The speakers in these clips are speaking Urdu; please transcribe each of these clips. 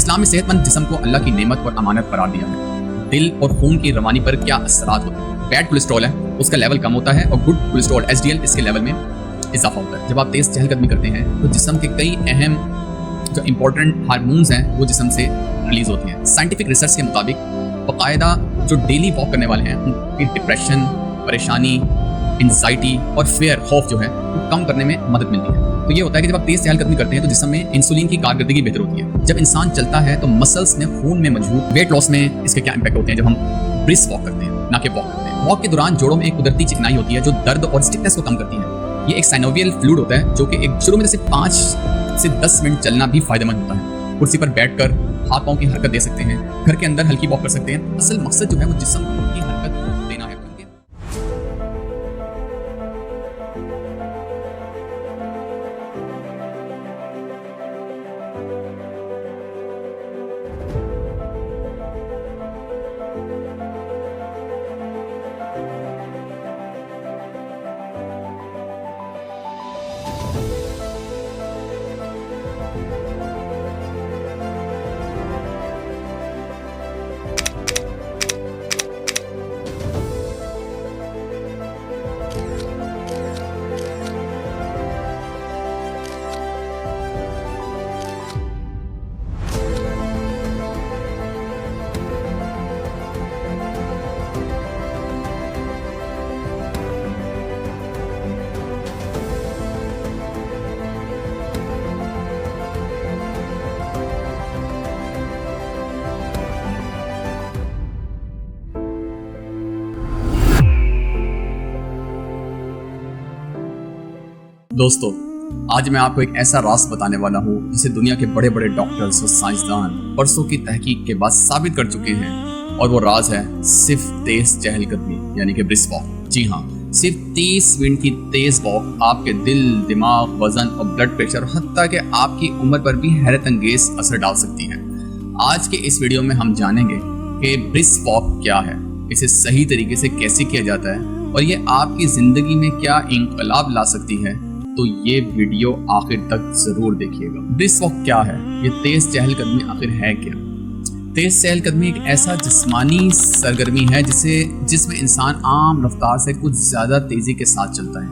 اسلام میں صحت مند جسم کو اللہ کی نعمت اور امانت قرار دیا ہے۔ دل اور خون کی روانی پر کیا اثرات ہوتے ہیں؟ بیڈ کولیسٹرول ہے، اس کا لیول کم ہوتا ہے، اور گڈ کولیسٹرول HDL اس کے لیول میں اضافہ ہوتا ہے۔ جب آپ تیز چہل قدمی کرتے ہیں تو جسم کے کئی اہم جو امپورٹنٹ ہارمونز ہیں وہ جسم سے ریلیز ہوتے ہیں۔ سائنٹیفک ریسرچ کے مطابق باقاعدہ جو ڈیلی واک کرنے والے ہیں ان کی ڈپریشن، پریشانی، انزائٹی اور فیئر، خوف جو ہے وہ کم کرنے میں مدد ملتی ہے۔ تو یہ ہوتا ہے کہ جب آپ تیز چہل قدمی کرتے ہیں تو جسم میں انسولین کی کارکردگی بہتر ہوتی ہے۔ جب انسان چلتا ہے تو مسلس میں خون میں موجود ویٹ لاس میں اس کے کیا امپیکٹ ہوتے ہیں جب ہم برسک واک کرتے ہیں نہ کہ واک کرتے ہیں۔ واک کے دوران جوڑوں میں ایک قدرتی چکنائی ہوتی ہے جو درد اور اسٹکنس کو کم کرتی ہے۔ یہ ایک سائنوویل فلوئڈ ہوتا ہے جو کہ ایک شروع میں صرف 5 سے 10 منٹ چلنا بھی فائدہ مند ہوتا ہے۔ کرسی پر بیٹھ کر ہاتھ پاؤں کی حرکت دے سکتے ہیں، گھر کے اندر ہلکی واک کر سکتے ہیں۔ اصل مقصد جو ہے وہ جسم کی حرکت دینا ہے۔ دوستو، آج میں آپ کو ایک ایسا راز بتانے والا ہوں جسے دنیا کے بڑے بڑے ڈاکٹرز اور سائنسدان برسوں کی تحقیق کے بعد ثابت کر چکے ہیں، اور وہ راز ہے صرف تیز چہل قدمی یعنی کہ برسک واک۔ جی ہاں، صرف 30 منٹ کی تیز واک آپ کے دل، دماغ، وزن اور بلڈ پریشر اور حتیٰ کہ آپ کی عمر پر بھی حیرت انگیز اثر ڈال سکتی ہے۔ آج کے اس ویڈیو میں ہم جانیں گے کہ برسک واک کیا ہے، اسے صحیح طریقے سے کیسے کیا جاتا ہے، اور یہ آپ کی زندگی میں کیا انقلاب لا سکتی ہے۔ تو یہ ویڈیو آخر تک ضرور دیکھیے گا۔ برسک واک کیا ہے؟ یہ تیز چہل قدمی آخر ہے کیا؟ تیز چہل قدمی ایک ایسا جسمانی سرگرمی ہے جس میں انسان عام رفتار سے کچھ زیادہ تیزی کے ساتھ چلتا ہے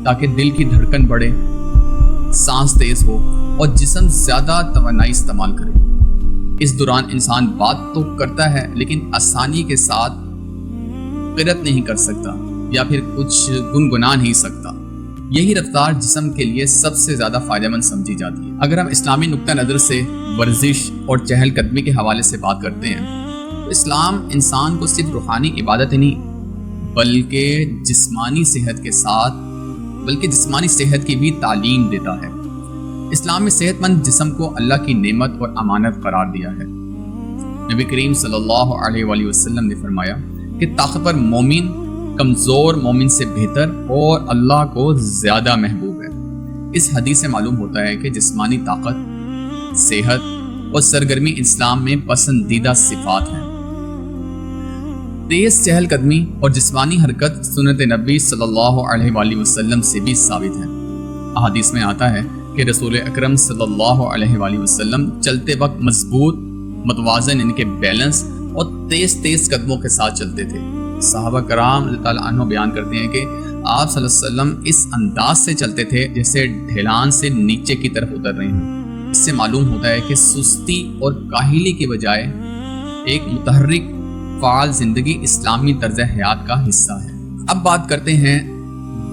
تاکہ دل کی دھڑکن بڑھے، سانس تیز ہو اور جسم زیادہ توانائی استعمال کرے۔ اس دوران انسان بات تو کرتا ہے لیکن آسانی کے ساتھ قرت نہیں کر سکتا یا پھر کچھ گنگنا نہیں سکتا۔ یہی رفتار جسم کے لیے سب سے زیادہ فائدہ مند سمجھی جاتی ہے۔ اگر ہم اسلامی نقطہ نظر سے ورزش اور چہل قدمی کے حوالے سے بات کرتے ہیں تو اسلام انسان کو صرف روحانی عبادت ہی نہیں بلکہ جسمانی صحت کی بھی تعلیم دیتا ہے۔ اسلام میں صحت مند جسم کو اللہ کی نعمت اور امانت قرار دیا ہے۔ نبی کریم صلی اللہ علیہ وآلہ وسلم نے فرمایا کہ طاقتور مومن کمزور مومن سے بہتر اور اللہ کو زیادہ محبوب ہے۔ اس حدیث سے معلوم ہوتا ہے کہ جسمانی طاقت، صحت اور سرگرمی اسلام میں پسندیدہ صفات ہیں۔ تیز چہل قدمی اور جسمانی حرکت سنت نبی صلی اللہ علیہ وآلہ وسلم سے بھی ثابت ہے۔ احادیث میں آتا ہے کہ رسول اکرم صلی اللہ علیہ وآلہ وسلم چلتے وقت مضبوط، متوازن ان کے بیلنس اور تیز قدموں کے ساتھ چلتے تھے۔ صحابہ کرام رضی اللہ عنہ بیان کرتے ہیں کہ آپ صلی اللہ علیہ وسلم اس انداز سے چلتے تھے جیسے ڈھلان سے نیچے کی طرف اتر رہے ہوں۔ اس سے معلوم ہوتا ہے کہ سستی اور کاہلی کے بجائے ایک متحرک فعال زندگی اسلامی طرز حیات کا حصہ ہے۔ اب بات کرتے ہیں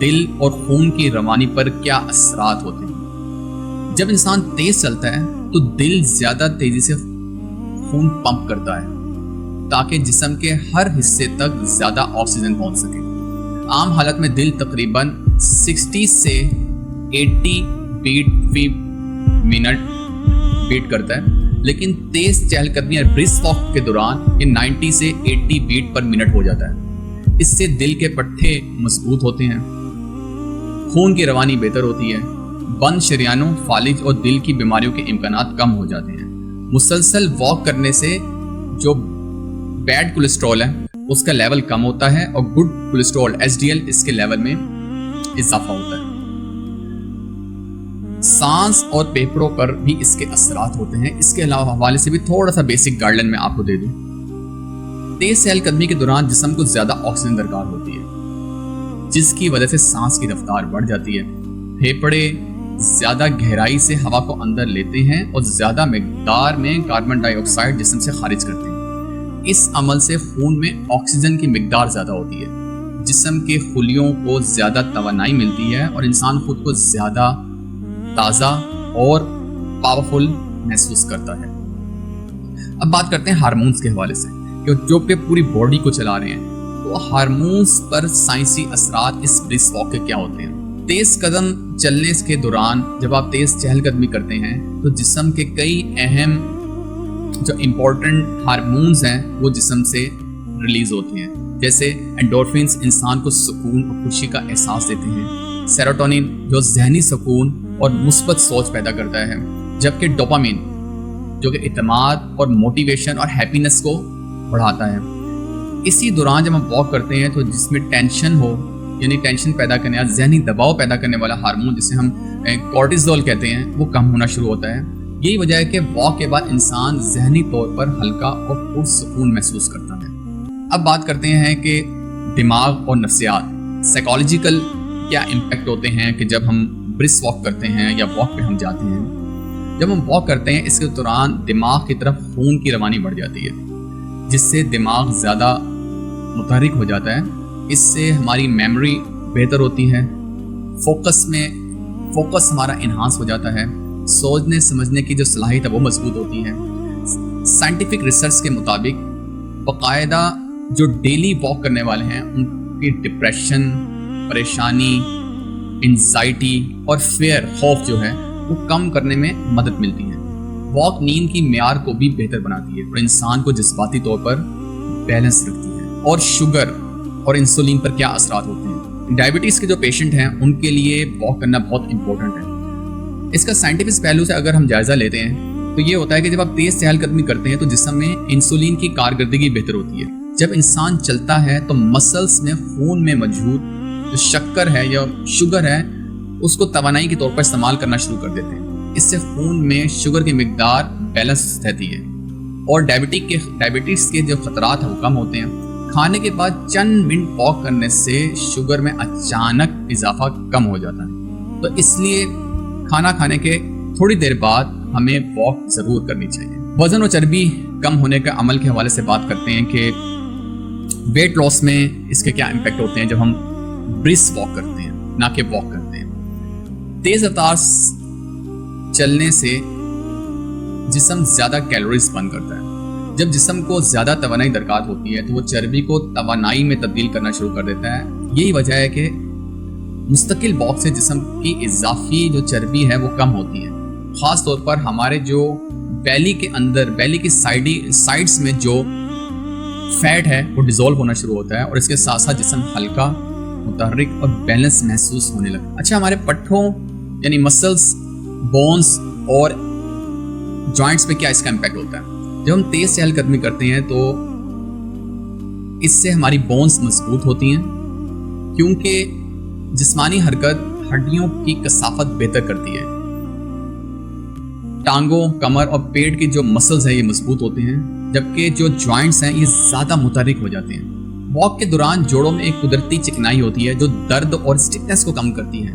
دل اور خون کی روانی پر کیا اثرات ہوتے ہیں۔ جب انسان تیز چلتا ہے تو دل زیادہ تیزی سے خون پمپ کرتا ہے تاکہ جسم کے ہر حصے تک زیادہ آکسیجن پہنچ سکے۔ عام حالت میں دل تقریباً 60 سے 80 بیٹ فی منٹ بیٹ کرتا ہے، لیکن تیز چہل قدمی اور برسک واک کے دوران یہ 90 سے 80 بیٹ پر منٹ ہو جاتا ہے۔ اس سے دل کے پٹھے مضبوط ہوتے ہیں، خون کی روانی بہتر ہوتی ہے، بند شریانوں، فالج اور دل کی بیماریوں کے امکانات کم ہو جاتے ہیں۔ مسلسل واک کرنے سے جو بیڈ کولیسٹرول ہے اس کا لیول کم ہوتا ہے اور گڈ کولیسٹرول HDL اس کے لیول میں اضافہ ہوتا ہے۔ سانس اور پھیپھڑوں پر بھی اس کے اثرات ہوتے ہیں۔ اس کے علاوہ حوالے سے بھی تھوڑا سا بیسک گائیڈ لائن میں آپ کو دے دوں۔ تیز چہل قدمی کے دوران جسم کو زیادہ آکسیجن درکار ہوتی ہے، جس کی وجہ سے سانس کی رفتار بڑھ جاتی ہے۔ پھیپھڑے زیادہ گہرائی سے ہوا کو اندر لیتے ہیں اور زیادہ مقدار میں کاربن ڈائی آکسائڈ جسم سے خارج کرتے ہیں۔ اس عمل سے خون میں آکسیجن کی مقدار زیادہ ہوتی ہے، جسم کے خلیوں کو زیادہ توانائی ملتی ہے اور انسان خود کو زیادہ تازہ اور پاورفل محسوس کرتا ہے۔ اب بات کرتے ہیں ہارمونز کے حوالے سے، کہ جو کہ پوری باڈی کو چلا رہے ہیں، تو ہارمونز پر سائنسی اثرات اس برسک واک کے کیا ہوتے ہیں۔ تیز قدم چلنے کے دوران جب آپ تیز چہل قدمی کرتے ہیں تو جسم کے کئی اہم جو امپورٹنٹ ہارمونز ہیں وہ جسم سے ریلیز ہوتے ہیں، جیسے اینڈورفنز انسان کو سکون اور خوشی کا احساس دیتے ہیں، سیروٹونن جو ذہنی سکون اور مثبت سوچ پیدا کرتا ہے، جبکہ ڈوپامین جو کہ اعتماد اور موٹیویشن اور ہیپینس کو بڑھاتا ہے۔ اسی دوران جب ہم واک کرتے ہیں تو جس میں ٹینشن ہو، یعنی ٹینشن پیدا کرنے یا ذہنی دباؤ پیدا کرنے والا ہارمون جسے ہم کورٹیزول کہتے ہیں، وہ کم ہونا شروع ہوتا ہے۔ یہی وجہ ہے کہ واک کے بعد انسان ذہنی طور پر ہلکا اور پرسکون محسوس کرتا ہے۔ اب بات کرتے ہیں کہ دماغ اور نفسیات، سائیکالوجیکل کیا امپیکٹ ہوتے ہیں کہ جب ہم برسک واک کرتے ہیں یا واک پہ ہم جاتے ہیں۔ جب ہم واک کرتے ہیں اس کے دوران دماغ کی طرف خون کی روانی بڑھ جاتی ہے، جس سے دماغ زیادہ متحرک ہو جاتا ہے۔ اس سے ہماری میموری بہتر ہوتی ہے، فوکس ہمارا انہانس ہو جاتا ہے، سوچنے سمجھنے کی جو صلاحیت ہے وہ مضبوط ہوتی ہے۔ سائنٹیفک ریسرچ کے مطابق باقاعدہ جو ڈیلی واک کرنے والے ہیں ان کی ڈپریشن، پریشانی، انزائٹی اور فیئر، خوف جو ہے وہ کم کرنے میں مدد ملتی ہے۔ واک نیند کی معیار کو بھی بہتر بناتی ہے اور انسان کو جذباتی طور پر بیلنس رکھتی ہے۔ اور شوگر اور انسولین پر کیا اثرات ہوتے ہیں۔ ڈائبٹیز کے جو پیشنٹ ہیں ان کے لیے واک کرنا بہت امپورٹنٹ ہے۔ اس کا سائنٹیفک پہلو سے اگر ہم جائزہ لیتے ہیں تو یہ ہوتا ہے کہ جب آپ تیز چہل قدمی کرتے ہیں تو جسم میں انسولین کی کارکردگی بہتر ہوتی ہے۔ جب انسان چلتا ہے تو مسلز میں خون میں موجود جو شکر ہے یا شوگر ہے اس کو توانائی کے طور پر استعمال کرنا شروع کر دیتے ہیں۔ اس سے خون میں شوگر کی مقدار بیلنس رہتی ہے اور ڈائبٹیز کے جو خطرات ہیں وہ کم ہوتے ہیں۔ کھانے کے بعد چند منٹ واک کرنے سے شوگر میں اچانک اضافہ کم ہو جاتا ہے، تو اس لیے کھانا کھانے کے تھوڑی دیر بعد ہمیں واک ضرور کرنی چاہیے۔ وزن و چربی کم ہونے کے عمل کے حوالے سے بات کرتے ہیں کہ ویٹ لاس میں اس کے کیا امپیکٹ ہوتے ہیں جب ہم برسک واک کرتے ہیں نہ کہ واک کرتے ہیں۔ تیز رفتار چلنے سے جسم زیادہ کیلوریز برن کرتا ہے۔ جب جسم کو زیادہ توانائی درکار ہوتی ہے تو وہ چربی کو توانائی میں تبدیل کرنا شروع کر دیتا ہے۔ یہی وجہ ہے کہ مستقل واک سے جسم کی اضافی جو چربی ہے وہ کم ہوتی ہے، خاص طور پر ہمارے جو بیلی کے اندر، بیلی کی سائڈز میں جو فیٹ ہے وہ ڈیزولو ہونا شروع ہوتا ہے اور اس کے ساتھ ساتھ جسم ہلکا، متحرک اور بیلنس محسوس ہونے لگتا ہے۔ اچھا، ہمارے پٹھوں یعنی مسلز، بونز اور جوائنٹس پہ کیا اس کا امپیکٹ ہوتا ہے؟ جب ہم تیز چہل قدمی کرتے ہیں تو اس سے ہماری بونز مضبوط ہوتی ہیں، کیونکہ جسمانی حرکت ہڈیوں کی کثافت بہتر کرتی ہے۔ ٹانگوں، کمر اور پیٹ کی جو مسلز ہیں یہ مضبوط ہوتے ہیں، جبکہ جو جوائنٹس ہیں یہ زیادہ متحرک ہو جاتے ہیں۔ واک کے دوران جوڑوں میں ایک قدرتی چکنائی ہوتی ہے جو درد اور سٹکنس کو کم کرتی ہے۔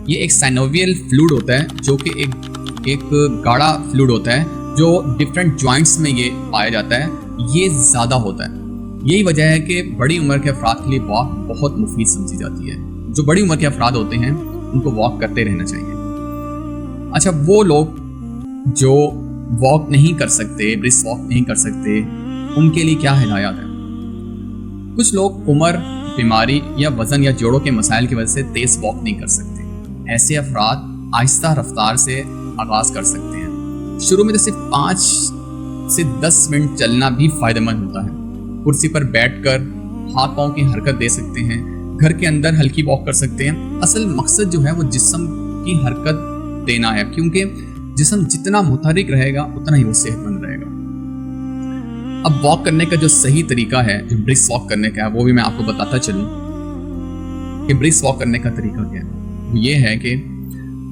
یہ ایک سائنوویل فلوئڈ ہوتا ہے جو کہ ایک گاڑھا فلوئڈ ہوتا ہے جو ڈفرینٹ جوائنٹس میں یہ پایا جاتا ہے، یہ زیادہ ہوتا ہے۔ یہی وجہ ہے کہ بڑی عمر کے افراد کے لیے واک بہت مفید سمجھی جاتی ہے۔ جو بڑی عمر کے افراد ہوتے ہیں ان کو واک کرتے رہنا چاہیے۔ اچھا، وہ لوگ جو واک نہیں کر سکتے، برسک واک نہیں کر سکتے، ان کے لیے کیا ہدایات ہیں؟ کچھ لوگ عمر، بیماری یا وزن یا جوڑوں کے مسائل کی وجہ سے تیز واک نہیں کر سکتے۔ ایسے افراد آہستہ رفتار سے آغاز کر سکتے ہیں۔ شروع میں تو صرف 5 سے 10 منٹ چلنا بھی فائدہ مند ہوتا ہے۔ کرسی پر بیٹھ کر ہاتھ پاؤں کی حرکت دے سکتے ہیں، گھر کے اندر ہلکی واک کر سکتے ہیں۔ اصل مقصد جو ہے وہ جسم کی حرکت دینا ہے، کیونکہ جسم جتنا متحرک رہے گا اتنا ہی وہ صحت مند رہے گا۔ اب واک کرنے کا جو صحیح طریقہ ہے، جو برسک واک کرنے کا ہے، وہ بھی میں آپ کو بتاتا چلوں کہ برسک واک کرنے کا طریقہ کیا ہے۔ وہ یہ ہے کہ